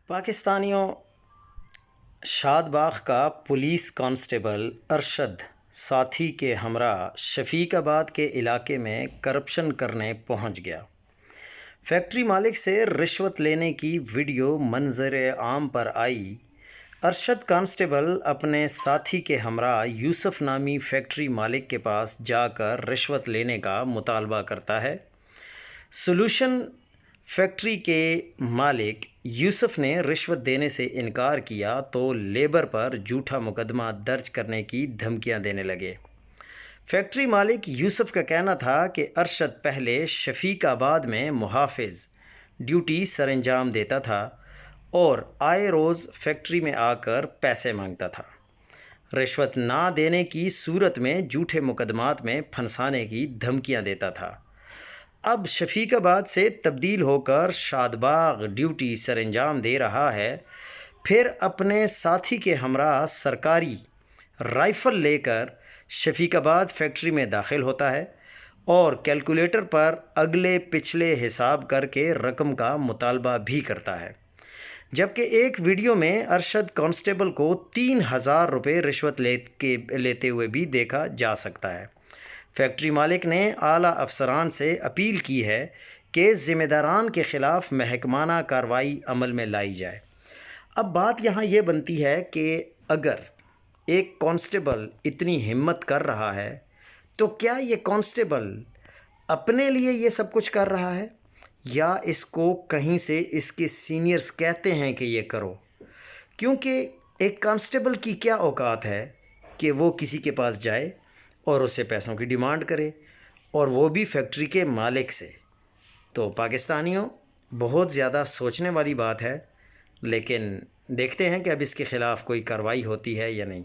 پاکستانیوں، شاد باغ کا police constable Arshad ساتھی کے ہمراہ شفیق آباد کے علاقے میں کرپشن کرنے پہنچ گیا۔ فیکٹری مالک سے رشوت لینے کی ویڈیو منظر عام پر آئی۔ ارشد کانسٹیبل اپنے ساتھی کے ہمراہ یوسف نامی فیکٹری مالک کے پاس جا کر رشوت لینے کا مطالبہ کرتا ہے۔ سولوشن فیکٹری کے مالک یوسف نے رشوت دینے سے انکار کیا تو لیبر پر جھوٹا مقدمہ درج کرنے کی دھمکیاں دینے لگے۔ فیکٹری مالک یوسف کا کہنا تھا کہ ارشد پہلے شفیق آباد میں محافظ ڈیوٹی سر انجام دیتا تھا اور آئے روز فیکٹری میں آ کر پیسے مانگتا تھا۔ رشوت نہ دینے کی صورت میں جھوٹے مقدمات میں پھنسانے کی دھمکیاں دیتا تھا۔ اب شفیق آباد سے تبدیل ہو کر شاد باغ ڈیوٹی سر انجام دے رہا ہے، پھر اپنے ساتھی کے ہمراہ سرکاری رائفل لے کر شفیق آباد فیکٹری میں داخل ہوتا ہے اور کیلکولیٹر پر اگلے پچھلے حساب کر کے رقم کا مطالبہ بھی کرتا ہے، جبکہ ایک ویڈیو میں ارشد کانسٹیبل کو 3000 روپے رشوت لیتے ہوئے بھی دیکھا جا سکتا ہے۔ فیکٹری مالک نے اعلیٰ افسران سے اپیل کی ہے کہ ذمہ داران کے خلاف محکمانہ کارروائی عمل میں لائی جائے۔ اب بات یہاں یہ بنتی ہے کہ اگر ایک کانسٹیبل اتنی ہمت کر رہا ہے تو کیا یہ کانسٹیبل اپنے لیے یہ سب کچھ کر رہا ہے یا اس کو کہیں سے اس کے سینئرز کہتے ہیں کہ یہ کرو؟ کیونکہ ایک کانسٹیبل کی کیا اوقات ہے کہ وہ کسی کے پاس جائے اور اس سے پیسوں کی ڈیمانڈ کرے، اور وہ بھی فیکٹری کے مالک سے۔ تو پاکستانیوں، بہت زیادہ سوچنے والی بات ہے، لیکن دیکھتے ہیں کہ اب اس کے خلاف کوئی کارروائی ہوتی ہے یا نہیں۔